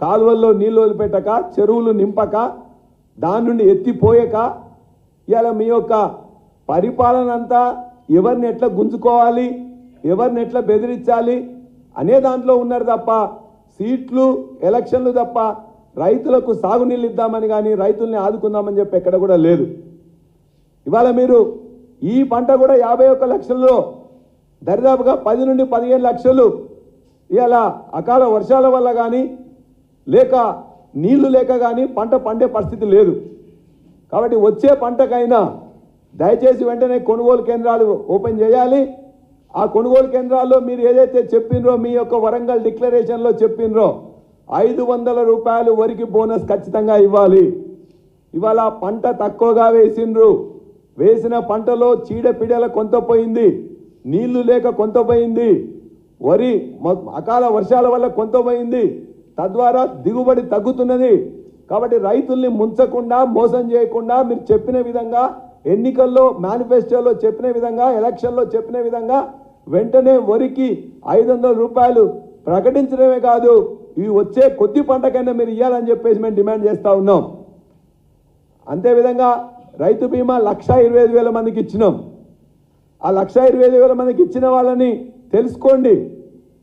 కాలువల్లో నీళ్లు వదిలిపెట్టక, చెరువులు నింపక, దాని నుండి ఎత్తిపోయక ఇలా మీ యొక్క పరిపాలన అంతా ఎవరిని ఎట్లా గుంజుకోవాలి, ఎవరిని ఎట్లా బెదిరించాలి అనే దాంట్లో ఉన్నారు తప్ప సీట్లు ఎలక్షన్లు తప్ప రైతులకు సాగునీళ్ళు ఇద్దామని కానీ రైతుల్ని ఆదుకుందామని చెప్పి ఎక్కడ కూడా లేదు. ఇవాళ మీరు ఈ పంట కూడా 51 లక్షల్లో దరిదాపుగా 10 నుండి 15 లక్షలు ఇలా అకాల వర్షాల వల్ల కానీ లేక నీళ్లు లేక కానీ పంట పండే పరిస్థితి లేదు. కాబట్టి వచ్చే పంటకైనా దయచేసి వెంటనే కొనుగోలు కేంద్రాలు ఓపెన్ చేయాలి. ఆ కొనుగోలు కేంద్రాల్లో మీరు ఏదైతే చెప్పినరో మీ యొక్క వరంగల్ డిక్లరేషన్లో చెప్పినరో 500 రూపాయలు వరికి బోనస్ ఖచ్చితంగా ఇవ్వాలి. ఇవాళ పంట తక్కువగా వేసిండ్రు, వేసిన పంటలో చీడపీడల కొంత పోయింది, నీళ్లు లేక కొంత పోయింది, వరి అకాల వర్షాల వల్ల కొంత పోయింది, తద్వారా దిగుబడి తగ్గుతున్నది. కాబట్టి రైతుల్ని ముంచకుండా మోసం చేయకుండా మీరు చెప్పిన విధంగా ఎన్నికల్లో మేనిఫెస్టోలో చెప్పిన విధంగా ఎలక్షన్లో చెప్పిన విధంగా వెంటనే వరికి 500 రూపాయలు ప్రకటించడమే కాదు, ఇవి వచ్చే కొద్ది పంటకైనా మీరు ఇవ్వాలని చెప్పేసి మేము డిమాండ్ చేస్తూ ఉన్నాం. అంతేవిధంగా రైతు బీమా 1,25,000 మందికి ఇచ్చినాం. ఆ 1,25,000 మందికి ఇచ్చిన వాళ్ళని తెలుసుకోండి.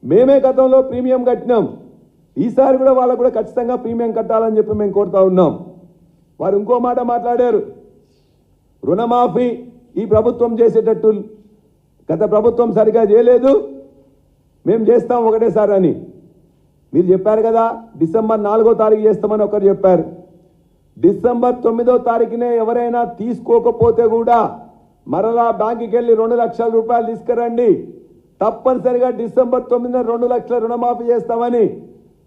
మేమే గతంలో ప్రీమియం కట్టినాం, ఈసారి కూడా వాళ్ళకు కూడా ఖచ్చితంగా ప్రీమియం కట్టాలని చెప్పి మేము కోరుతా ఉన్నాం. వారు ఇంకో మాట మాట్లాడారు, రుణమాఫీ ఈ ప్రభుత్వం చేసేటట్టు గత ప్రభుత్వం సరిగా చేయలేదు, మేము చేస్తాం ఒకటేసారి అని మీరు చెప్పారు కదా. డిసెంబర్ 4వ తారీఖు చేస్తామని ఒకరు చెప్పారు. డిసెంబర్ 9వ తారీఖునే ఎవరైనా తీసుకోకపోతే కూడా మరలా బ్యాంకుకి వెళ్ళి 2 లక్షల రూపాయలు తీసుకురండి, తప్పనిసరిగా డిసెంబర్ 9న 2 లక్షల రుణమాఫీ చేస్తామని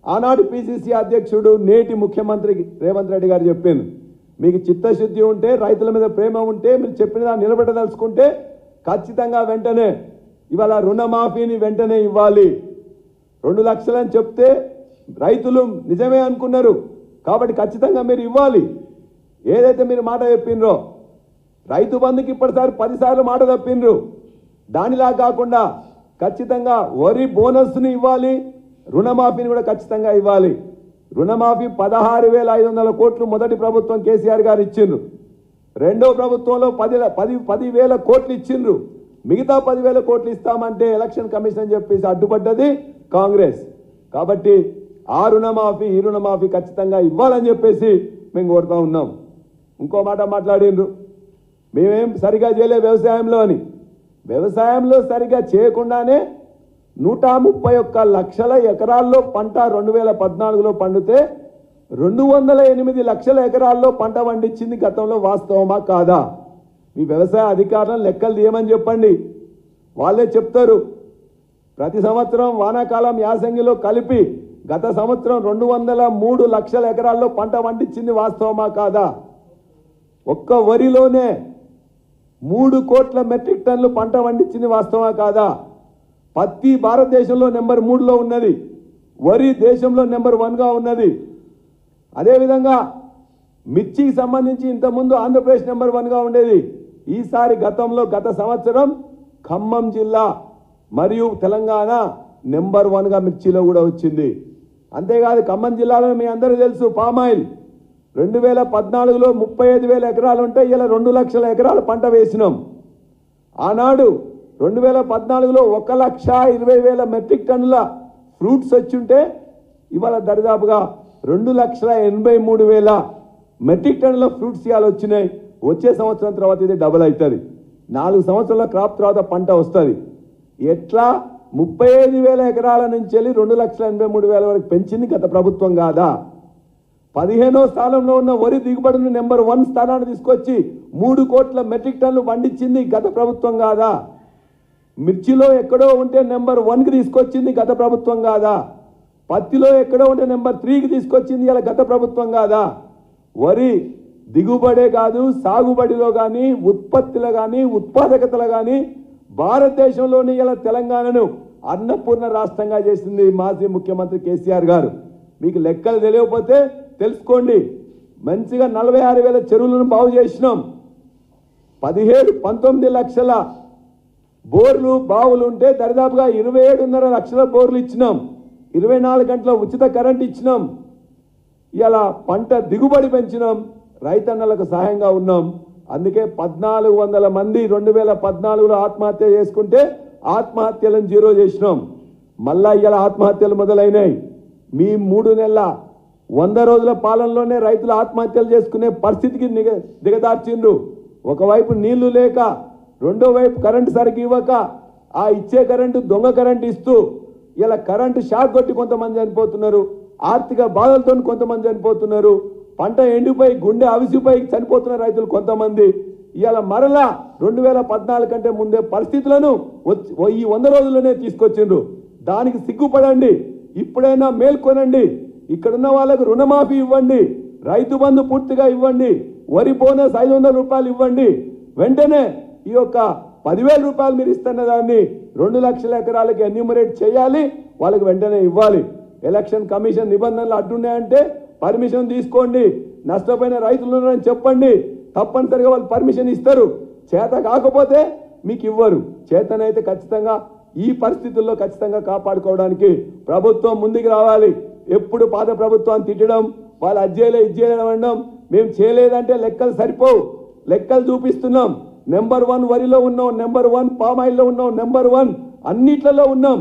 ఆనాడు పిసిసి అధ్యక్షుడు నేటి ముఖ్యమంత్రి రేవంత్ రెడ్డి గారు చెప్పింది. మీకు చిత్తశుద్ధి ఉంటే, రైతుల మీద ప్రేమ ఉంటే, మీరు చెప్పిన దాన్ని నిలబెట్టదలుచుకుంటే ఖచ్చితంగా వెంటనే ఇవాళ రుణమాఫీని వెంటనే ఇవ్వాలి. 2 లక్షలని చెప్తే రైతులు నిజమే అనుకున్నారు కాబట్టి ఖచ్చితంగా మీరు ఇవ్వాలి. ఏదైతే మీరు మాట చెప్పిండ్రో రైతు బంధుకి ఇప్పటిసారి 10 సార్లు మాట తప్పిండ్రు, దానిలా కాకుండా ఖచ్చితంగా వరి బోనస్ని ఇవ్వాలి, రుణమాఫీని కూడా ఖచ్చితంగా ఇవ్వాలి. రుణమాఫీ 16,500 కోట్లు మొదటి ప్రభుత్వం కేసీఆర్ గారు ఇచ్చిండ్రు, రెండో ప్రభుత్వంలో 10,000 కోట్లు ఇచ్చిండ్రు, మిగతా 10,000 కోట్లు ఇస్తామంటే ఎలక్షన్ కమిషన్ చెప్పేసి అడ్డుపడ్డది కాంగ్రెస్. కాబట్టి ఆ రుణమాఫీ ఈ రుణమాఫీ ఖచ్చితంగా ఇవ్వాలని చెప్పేసి మేము కోరుతా ఉన్నాం. ఇంకో మాట మాట్లాడిండ్రు, మేమేం సరిగా చేయలే వ్యవసాయంలో అని. వ్యవసాయంలో సరిగా చేయకుండానే 131 లక్షల ఎకరాల్లో పంట 2014లో పండితే 208 లక్షల ఎకరాల్లో పంట పండించింది గతంలో వాస్తవమా కాదా? మీ వ్యవసాయ అధికారులను లెక్కలు తీయమని చెప్పండి, వాళ్ళే చెప్తారు. ప్రతి సంవత్సరం వానాకాలం యాసంగిలో కలిపి గత సంవత్సరం 203 లక్షల ఎకరాల్లో పంట పండించింది వాస్తవమా కాదా? ఒక్క వరిలోనే 3 కోట్ల మెట్రిక్ టన్నులు పంట పండించింది వాస్తవమా కాదా? పత్తి భారతదేశంలో నెంబర్ 3లో ఉన్నది, వరి దేశంలో నెంబర్ 1గా ఉన్నది. అదేవిధంగా మిర్చికి సంబంధించి ఇంతకుముందు ఆంధ్రప్రదేశ్ నెంబర్ 1గా ఉండేది. ఈసారి గత సంవత్సరం ఖమ్మం జిల్లా మరియు తెలంగాణ నెంబర్ 1గా మిర్చిలో కూడా వచ్చింది. అంతేకాదు ఖమ్మం జిల్లాలో మీ అందరికీ తెలుసు పామాయిల్ 2014లో 35,000 ఎకరాలు ఉంటే ఇలా 2 లక్షల ఎకరాలు పంట వేసినాం. ఆనాడు 2014లో 1,20,000 మెట్రిక్ టన్నుల ఫ్రూట్స్ వచ్చుంటే ఇవాళ దరిదాపుగా 2,83,000 మెట్రిక్ టన్నుల ఫ్రూట్స్ ఇవాళ వచ్చినాయి. వచ్చే సంవత్సరం తర్వాత ఇది డబుల్ అవుతుంది. 4 సంవత్సరాల క్రాప్ తర్వాత పంట వస్తుంది. ఎట్లా 35,000 ఎకరాల నుంచి వెళ్ళి 2,83,000 వరకు పెంచింది గత ప్రభుత్వం కాదా? 15వ స్థానంలో ఉన్న వరి దిగుబడిని నెంబర్ 1 స్థానాన్ని తీసుకొచ్చి 3 కోట్ల మెట్రిక్ టన్నులు పండించింది గత ప్రభుత్వం కాదా? మిర్చిలో ఎక్కడో ఉంటే నెంబర్ 1కి తీసుకొచ్చింది గత ప్రభుత్వం కాదా? పత్తిలో ఎక్కడో ఉంటే నెంబర్ 3కి తీసుకొచ్చింది ఇలా గత ప్రభుత్వం కాదా? వరి దిగుబడే కాదు, సాగుబడిలో కానీ, ఉత్పత్తిలో కానీ, ఉత్పాదకతలో కానీ భారతదేశంలోని ఇలా తెలంగాణను అన్నపూర్ణ రాష్ట్రంగా చేసింది మాజీ ముఖ్యమంత్రి కేసీఆర్ గారు. మీకు లెక్కలు తెలియకపోతే తెలుసుకోండి. మంచిగా 46,000 చెరువులను బాగు చేసినాం. 19 లక్షల బోర్లు బావులు ఉంటే దరిదాపుగా 27.5 లక్షల బోర్లు ఇచ్చినాం. 24 గంటల ఉచిత కరెంట్ ఇచ్చినాం. ఇలా పంట దిగుబడి పెంచినాం, రైతన్నలకు సహాయంగా ఉన్నాం. అందుకే 1400 మంది 2014లో ఆత్మహత్య చేసుకుంటే ఆత్మహత్యలను జీరో చేసినాం. మళ్ళా ఇలా ఆత్మహత్యలు మొదలైనాయి. మీ 3 నెలల 100 రోజుల పాలనలోనే రైతులు ఆత్మహత్యలు చేసుకునే పరిస్థితికి దిగదార్చిండ్రు. ఒకవైపు నీళ్లు లేక, రెండో వైపు కరెంటు సరిగ్గా ఇవ్వక, ఆ ఇచ్చే కరెంటు దొంగ కరెంటు ఇస్తూ ఇలా కరెంటు షాక్ కొట్టి కొంతమంది చనిపోతున్నారు, ఆర్థిక బాధలతో కొంతమంది చనిపోతున్నారు, పంట ఎండిపోయి గుండె అవిసిపోయి చనిపోతున్న రైతులు కొంతమంది. ఇవాళ మరలా 2014 కంటే ముందే పరిస్థితులను ఈ 100 రోజుల్లోనే తీసుకొచ్చిండ్రు. దానికి సిగ్గుపడండి. ఇప్పుడైనా మేల్కొనండి. ఇక్కడున్న వాళ్ళకు రుణమాఫీ ఇవ్వండి, రైతు బంధు పూర్తిగా ఇవ్వండి, వరి బోనస్ 500 రూపాయలు ఇవ్వండి. వెంటనే ఈ యొక్క 10,000 రూపాయలు మీరు ఇస్తున్న దాన్ని 2 లక్షల ఎకరాలకి ఎన్యూమరేట్ చేయాలి, వాళ్ళకి వెంటనే ఇవ్వాలి. ఎలక్షన్ కమిషన్ నిబంధనలు అడ్డున్నాయంటే పర్మిషన్ తీసుకోండి. నష్టపోయిన రైతులు ఉన్నారని చెప్పండి, తప్పనిసరిగా వాళ్ళు పర్మిషన్ ఇస్తారు. చేత కాకపోతే మీకు ఇవ్వరు. చేతనైతే ఖచ్చితంగా ఈ పరిస్థితుల్లో ఖచ్చితంగా కాపాడుకోవడానికి ప్రభుత్వం ముందుకు రావాలి. ఎప్పుడు పాత ప్రభుత్వాన్ని తిట్టడం, వాళ్ళు అజ్జేయలే ఇజ్జేయడం అనడం, మేము చేయలేదంటే లెక్కలు సరిపోవు. లెక్కలు చూపిస్తున్నాం. నెంబర్ 1 వరిలో ఉన్నాం, నెంబర్ 1 పామాయిల్లో ఉన్నాం, నెంబర్ 1 అన్నిట్లలో ఉన్నాం.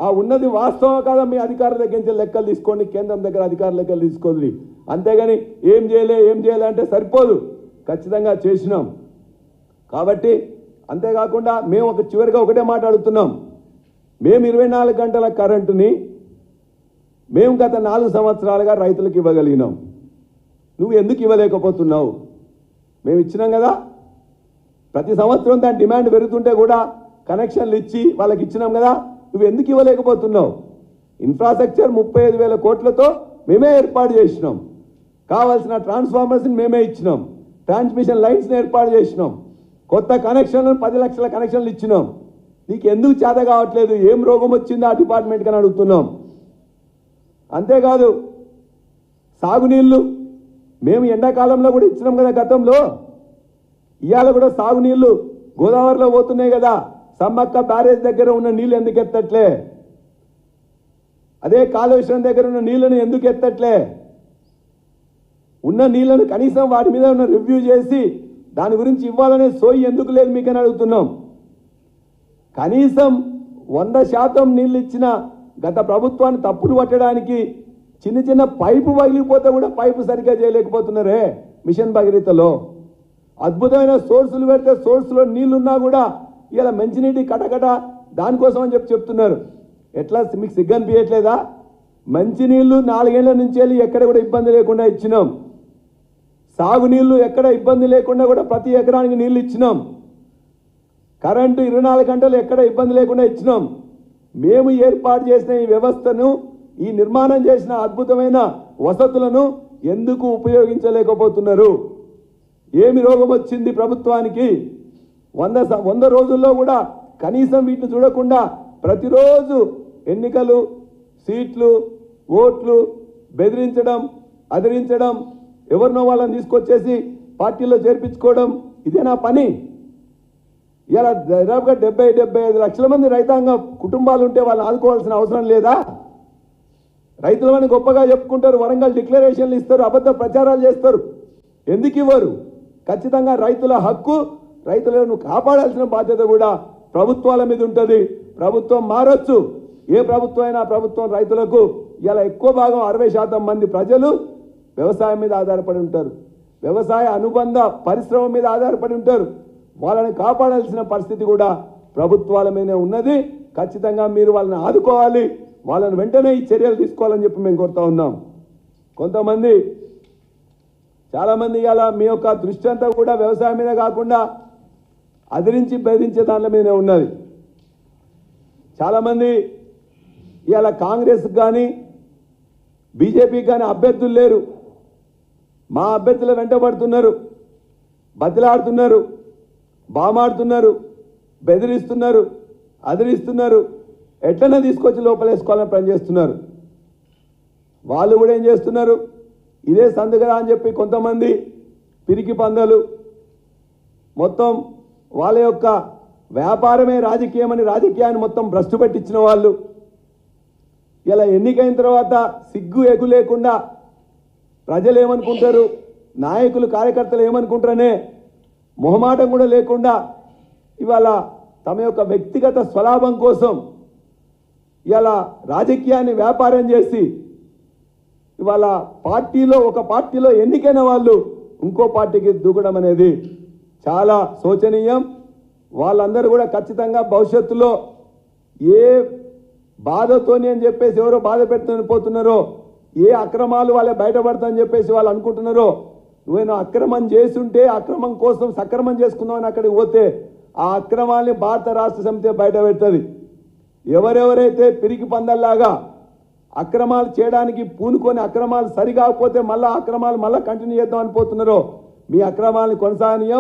ఆ ఉన్నది వాస్తవం కాదా? మీ అధికారుల దగ్గర నుంచి లెక్కలు తీసుకోండి, కేంద్రం దగ్గర అధికారుల లెక్కలు తీసుకోండి. అంతేగాని ఏం చేయలే అంటే సరిపోదు. ఖచ్చితంగా చేసినాం. కాబట్టి అంతేకాకుండా మేము చివరిగా ఒకటే మాట్లాడుతున్నాం. మేము 24 గంటల కరెంటుని మేము గత 4 సంవత్సరాలుగా రైతులకు ఇవ్వగలిగినాం. నువ్వు ఎందుకు ఇవ్వలేకపోతున్నావు? మేము ఇచ్చినాం కదా. ప్రతి సంవత్సరం దాని డిమాండ్ పెరుగుతుంటే కూడా కనెక్షన్లు ఇచ్చి వాళ్ళకి ఇచ్చినాం కదా. నువ్వు ఎందుకు ఇవ్వలేకపోతున్నావు? ఇన్ఫ్రాస్ట్రక్చర్ 35,000 కోట్లతో మేమే ఏర్పాటు చేసినాం. కావాల్సిన ట్రాన్స్ఫార్మర్స్ని మేమే ఇచ్చినాం. ట్రాన్స్మిషన్ లైన్స్ని ఏర్పాటు చేసినాం. కొత్త కనెక్షన్లను 10 లక్షల కనెక్షన్లు ఇచ్చినాం. నీకు ఎందుకు చేత కావట్లేదు? ఏం రోగం వచ్చిందో ఆ డిపార్ట్మెంట్కి అని అడుగుతున్నాం. అంతేకాదు సాగునీళ్ళు మేము ఎండాకాలంలో కూడా ఇచ్చినాం కదా గతంలో. ఇవాళ కూడా సాగునీళ్ళు గోదావరిలో పోతున్నాయి కదా. సమ్మక్క బ్యారేజ్ దగ్గర ఉన్న నీళ్ళు ఎందుకు ఎత్తట్లే? అదే కాళేశ్వరం దగ్గర ఉన్న నీళ్ళను ఎందుకు ఎత్తట్లే? ఉన్న నీళ్లను కనీసం వాటి మీద ఉన్న రివ్యూ చేసి దాని గురించి ఇవ్వాలనే సోయి ఎందుకు లేదు మీకని అడుగుతున్నాం. కనీసం 100% నీళ్ళు ఇచ్చిన గత ప్రభుత్వాన్ని తప్పులు పట్టడానికి చిన్న చిన్న పైపు పగిలిపోతే కూడా పైపు సరిగ్గా చేయలేకపోతున్నారే. మిషన్ భగీరథలో అద్భుతమైన సోర్సులు పెడితే సోర్సులో నీళ్లున్నా కూడా ఇలా మంచినీటి కటకట దానికోసం అని చెప్తున్నారు. ఎట్లా మీకు సిగ్గు అనిపించట్లేదా? మంచినీళ్లు 4 ఏళ్ల నుంచి వెళ్ళి ఎక్కడ కూడా ఇబ్బంది లేకుండా ఇచ్చినాం. సాగునీళ్లు ఎక్కడ ఇబ్బంది లేకుండా కూడా ప్రతి ఎకరానికి నీళ్లు ఇచ్చినాం. కరెంటు 24 గంటలు ఎక్కడ ఇబ్బంది లేకుండా ఇచ్చినాం. మేము ఏర్పాటు చేసిన ఈ వ్యవస్థను, ఈ నిర్మాణం చేసిన అద్భుతమైన వసతులను ఎందుకు ఉపయోగించలేకపోతున్నారు? ఏమి రోగం వచ్చింది ప్రభుత్వానికి? 100 రోజుల్లో కూడా కనీసం వీటిని చూడకుండా ప్రతిరోజు ఎన్నికలు, సీట్లు, ఓట్లు బెదిరించడం, అదిరించడం, ఎవరినో వాళ్ళని తీసుకొచ్చేసి పార్టీలో చేర్పించుకోవడం, ఇదేనా పని? ఇలా దాదాపుగా 70-75 లక్షల మంది రైతాంగ కుటుంబాలు ఉంటే వాళ్ళని ఆదుకోవాల్సిన అవసరం లేదా? రైతులమని గొప్పగా చెప్పుకుంటారు, వరంగల్ డిక్లరేషన్లు ఇస్తారు, అబద్ధ ప్రచారాలు చేస్తారు. ఎందుకు ఇవ్వరు? ఖచ్చితంగా రైతుల హక్కు, రైతులను కాపాడాల్సిన బాధ్యత కూడా ప్రభుత్వాల మీద ఉంటుంది. ప్రభుత్వం మారొచ్చు. ఏ ప్రభుత్వం అయినా ప్రభుత్వం రైతులకు ఇలా ఎక్కువ భాగం 60% మంది ప్రజలు వ్యవసాయం మీద ఆధారపడి ఉంటారు. వ్యవసాయ అనుబంధ పరిశ్రమ మీద ఆధారపడి ఉంటారు. వాళ్ళని కాపాడాల్సిన పరిస్థితి కూడా ప్రభుత్వాల మీదనే ఉన్నది. ఖచ్చితంగా మీరు వాళ్ళని ఆదుకోవాలి, వాళ్ళని వెంటనే ఈ చర్యలు తీసుకోవాలని చెప్పి మేము కోరుతా ఉన్నాం. కొంతమంది చాలామంది ఇలా మీ యొక్క దృష్టి అంతా కూడా వ్యవసాయం మీద కాకుండా అదిరించి బెదిరించే దాంట్లో మీదనే ఉన్నది. చాలామంది ఇలా కాంగ్రెస్ కానీ బీజేపీకి కానీ అభ్యర్థులు లేరు. మా అభ్యర్థుల వెంటబడుతున్నారు, బతిలాడుతున్నారు, బామాడుతున్నారు, బెదిరిస్తున్నారు, అదిరిస్తున్నారు, ఎట్లనే తీసుకొచ్చి లోపలేసుకోవాలని పనిచేస్తున్నారు. వాళ్ళు కూడా ఏం చేస్తున్నారు? ఇదే సందుగరా అని చెప్పి కొంతమంది పిరికి పందలు మొత్తం వాళ్ళ యొక్క వ్యాపారమే రాజకీయమని రాజకీయాన్ని మొత్తం భ్రష్టు పట్టించిన వాళ్ళు ఇలా ఎన్నికైన తర్వాత సిగ్గు ఎగు లేకుండా ప్రజలు ఏమనుకుంటారు, నాయకులు కార్యకర్తలు ఏమనుకుంటారనే మొహమాటం కూడా లేకుండా ఇవాళ తమ యొక్క వ్యక్తిగత స్వలాభం కోసం ఇవాళ రాజకీయాన్ని వ్యాపారం చేసి ఇవాళ ఒక పార్టీలో ఎన్నికైన వాళ్ళు ఇంకో పార్టీకి దూకడం అనేది చాలా శోచనీయం. వాళ్ళందరూ కూడా ఖచ్చితంగా భవిష్యత్తులో ఏ బాధతోని అని చెప్పేసి ఎవరో బాధ పెడుతూ పోతున్నారో, ఏ అక్రమాలు వాళ్ళే బయటపడతాయని చెప్పేసి వాళ్ళు అనుకుంటున్నారో, నువ్వేనా అక్రమం చేస్తుంటే అక్రమం కోసం సక్రమం చేసుకుందామని అక్కడికి పోతే ఆ అక్రమాల్ని భారత రాష్ట్ర సమితి బయట పెడుతుంది. ఎవరెవరైతే పిరికి పందల్లాగా అక్రమాలు చేయడానికి పూనుకొని అక్రమాలు సరికాకపోతే మళ్ళీ అక్రమాలు మళ్ళీ కంటిన్యూ చేద్దామని పోతున్నారో, మీ అక్రమాలను కొనసాగనీయం.